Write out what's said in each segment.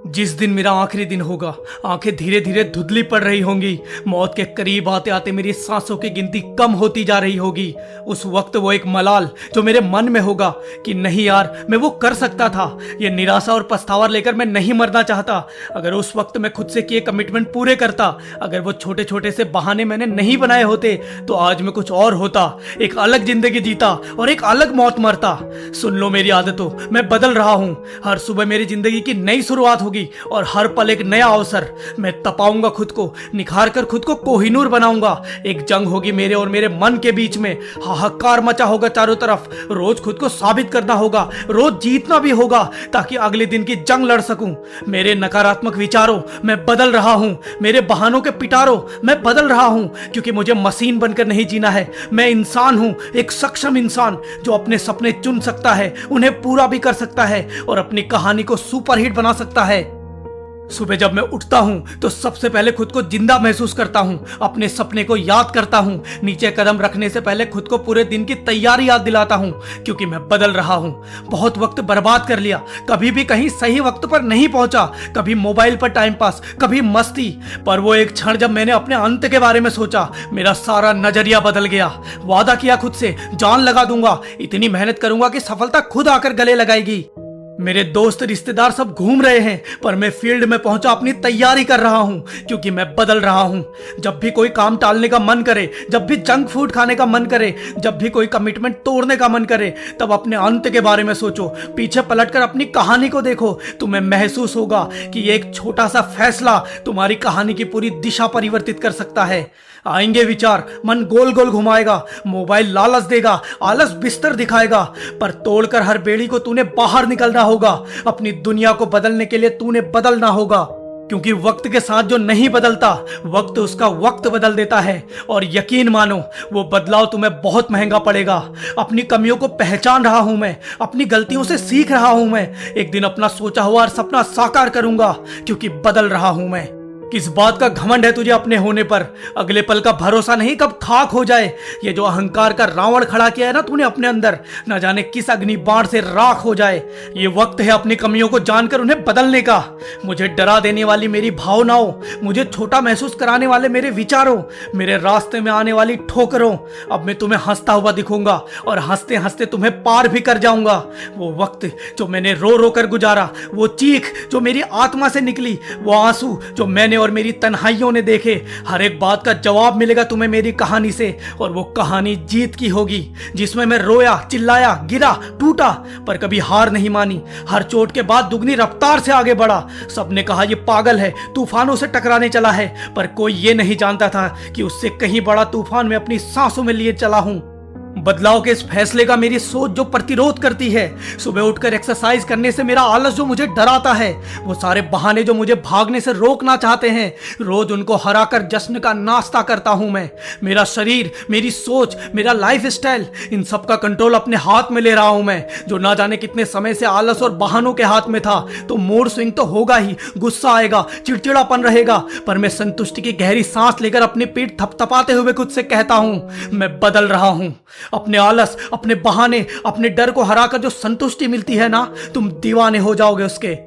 जिस दिन मेरा आखिरी दिन होगा, आंखें धीरे धीरे धुंधली पड़ रही होंगी, मौत के करीब आते आते मेरी सांसों की गिनती कम होती जा रही होगी। उस वक्त वो एक मलाल जो मेरे मन में होगा कि नहीं यार, मैं वो कर सकता था। ये निराशा और पछतावा लेकर मैं नहीं मरना चाहता। अगर उस वक्त मैं खुद से किए कमिटमेंट पूरे करता, अगर वो छोटे छोटे से बहाने मैंने नहीं बनाए होते, तो आज मैं कुछ और होता, एक अलग जिंदगी जीता और एक अलग मौत मरता। सुन लो मेरी आदतों, मैं बदल रहा हूं। हर सुबह मेरी जिंदगी की नई शुरुआत होगी और हर पल एक नया अवसर। मैं तपाऊंगा खुद को, निखार कर खुद को कोहिनूर बनाऊंगा। एक जंग होगी मेरे और मेरे मन के बीच में, हाहाकार मचा होगा चारों तरफ। रोज खुद को साबित करना होगा, रोज जीतना भी होगा, ताकि अगले दिन की जंग लड़ सकूं। मेरे नकारात्मक विचारों, मैं बदल रहा हूं। मेरे बहानों के पिटारों, मैं बदल रहा हूं, क्योंकि मुझे मशीन बनकर नहीं जीना है। मैं इंसान हूं, एक सक्षम इंसान जो अपने सपने चुन सकता है, उन्हें पूरा भी कर सकता है और अपनी कहानी को सुपरहिट बना सकता है। सुबह जब मैं उठता हूं तो सबसे पहले खुद को जिंदा महसूस करता हूं, अपने सपने को याद करता हूं। नीचे कदम रखने से पहले खुद को पूरे दिन की तैयारी याद दिलाता हूं, क्योंकि मैं बदल रहा हूं। बहुत वक्त बर्बाद कर लिया, कभी भी कहीं सही वक्त पर नहीं पहुंचा, कभी मोबाइल पर टाइम पास, कभी मस्ती। पर वो एक क्षण जब मैंने अपने अंत के बारे में सोचा, मेरा सारा नजरिया बदल गया। वादा किया खुद से, जान लगा दूंगा, इतनी मेहनत करूंगा कि सफलता खुद आकर गले लगाएगी। मेरे दोस्त रिश्तेदार सब घूम रहे हैं, पर मैं फील्ड में पहुंचा अपनी तैयारी कर रहा हूं, क्योंकि मैं बदल रहा हूं। जब भी कोई काम टालने का मन करे, जब भी जंक फूड खाने का मन करे, जब भी कोई कमिटमेंट तोड़ने का मन करे, तब अपने अंत के बारे में सोचो। पीछे पलटकर अपनी कहानी को देखो। तुम्हें महसूस होगा कि एक छोटा सा फैसला तुम्हारी कहानी की पूरी दिशा परिवर्तित कर सकता है। आएंगे विचार, मन गोल गोल घुमाएगा, मोबाइल लालच देगा, आलस बिस्तर दिखाएगा, पर तोड़कर हर बेड़ी को तूने बाहर निकलना होगा। अपनी दुनिया को बदलने के लिए तूने बदलना होगा, क्योंकि वक्त के साथ जो नहीं बदलता, वक्त उसका वक्त बदल देता है। और यकीन मानो, वो बदलाव तुम्हें बहुत महंगा पड़ेगा। अपनी कमियों को पहचान रहा हूं मैं, अपनी गलतियों से सीख रहा हूं मैं। एक दिन अपना सोचा हुआ सपना साकार करूंगा, क्योंकि बदल रहा हूं मैं। किस बात का घमंड है तुझे अपने होने पर? अगले पल का भरोसा नहीं कब खाक हो जाए। ये जो अहंकार का रावण खड़ा किया है ना तूने अपने अंदर, न जाने किस अग्नि बाण से राख हो जाए। ये वक्त है अपनी कमियों को जानकर उन्हें बदलने का। मुझे डरा देने वाली मेरी भावनाओं, मुझे छोटा महसूस कराने वाले मेरे विचारों, मेरे रास्ते में आने वाली ठोकरों, अब मैं तुम्हें हंसता हुआ दिखूंगा और हंसते हंसते तुम्हें पार भी कर जाऊंगा। वो वक्त जो मैंने रो रो कर गुजारा, वो चीख जो मेरी आत्मा से निकली, वो आंसू जो मैंने और मेरी तन्हाइयों ने देखे, हर एक बात का जवाब मिलेगा तुम्हें मेरी कहानी से। और वो कहानी जीत की होगी, जिसमें मैं रोया, चिल्लाया, गिरा, टूटा, पर कभी हार नहीं मानी। हर चोट के बाद दुगनी रफ्तार से आगे बढ़ा। सबने कहा ये पागल है, तूफानों से टकराने चला है, पर कोई ये नहीं जानता था कि उससे कहीं बड़ा तूफान मैं अपनी सांसों में लिए चला हूं। बदलाव के इस फैसले का मेरी सोच जो प्रतिरोध करती है। सुबह उठकर एक्सरसाइज करने से मेरा आलस जो मुझे डराता है, वो सारे बहाने जो मुझे भागने से रोकना चाहते हैं, रोज उनको हराकर जश्न का नाश्ता करता हूं मैं। मेरा शरीर, मेरी सोच, मेरा लाइफ स्टाइल, इन सब का कंट्रोल अपने हाथ में ले रहा हूं मैं। जो ना जाने कितने समय से आलस और बहानों के हाथ में था। तो मूड स्विंग तो होगा ही, गुस्सा आएगा, चिड़चिड़ापन रहेगा, पर मैं संतुष्टि की गहरी सांस लेकर अपनी पीठ थपथपाते हुए खुद से कहता हूं, मैं बदल रहा हूं। अपने आलस, अपने बहाने, अपने डर को हराकर जो संतुष्टि मिलती है ना, तुम दीवाने हो जाओगे उसके।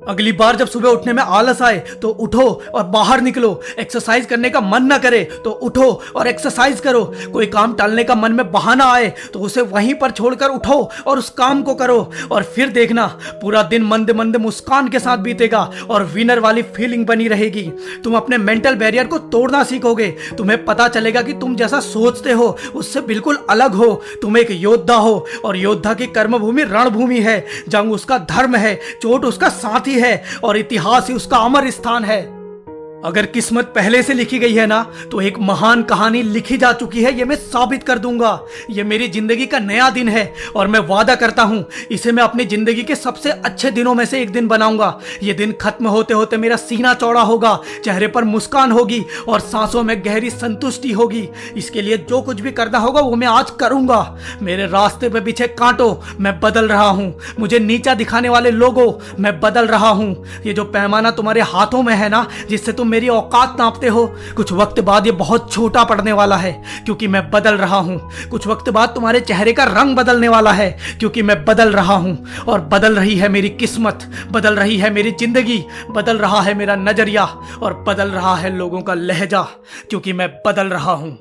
अगली बार जब सुबह उठने में आलस आए तो उठो और बाहर निकलो। एक्सरसाइज करने का मन न करे तो उठो और एक्सरसाइज करो। कोई काम टालने का मन में बहाना आए तो उसे वहीं पर छोड़कर उठो और उस काम को करो। और फिर देखना, पूरा दिन मंद मंद मुस्कान के साथ बीतेगा और विनर वाली फीलिंग बनी रहेगी। तुम अपने मेंटल बैरियर को तोड़ना सीखोगे। तुम्हें पता चलेगा कि तुम जैसा सोचते हो उससे बिल्कुल अलग हो। तुम एक योद्धा हो और योद्धा की कर्मभूमि रणभूमि है। जंग उसका धर्म है, चोट उसका साथी है और इतिहास ही उसका अमर स्थान है। अगर किस्मत पहले से लिखी गई है ना, तो एक महान कहानी लिखी जा चुकी है, ये मैं साबित कर दूंगा। ये मेरी जिंदगी का नया दिन है और मैं वादा करता हूं, इसे मैं अपनी जिंदगी के सबसे अच्छे दिनों में से एक दिन बनाऊंगा। ये दिन खत्म होते होते मेरा सीना चौड़ा होगा, चेहरे पर मुस्कान होगी और सांसों में गहरी संतुष्टि होगी। इसके लिए जो कुछ भी करना होगा वो मैं आज करूंगा। मेरे रास्ते पे बिछे कांटों, मैं बदल रहा हूं। मुझे नीचा दिखाने वाले लोगों, मैं बदल रहा हूं। ये जो पैमाना तुम्हारे हाथों में है ना, जिससे तुम मेरी औकात नापते हो। कुछ वक्त बाद ये बहुत छोटा पड़ने वाला है, क्योंकि मैं बदल रहा हूँ। कुछ वक्त बाद तुम्हारे चेहरे का रंग बदलने वाला है, क्योंकि मैं बदल रहा हूँ। और बदल रही है मेरी किस्मत, बदल रही है मेरी जिंदगी, बदल रहा है मेरा नजरिया, और बदल रहा है लोगों का लहजा, क्योंकि मैं बदल रहा हूँ।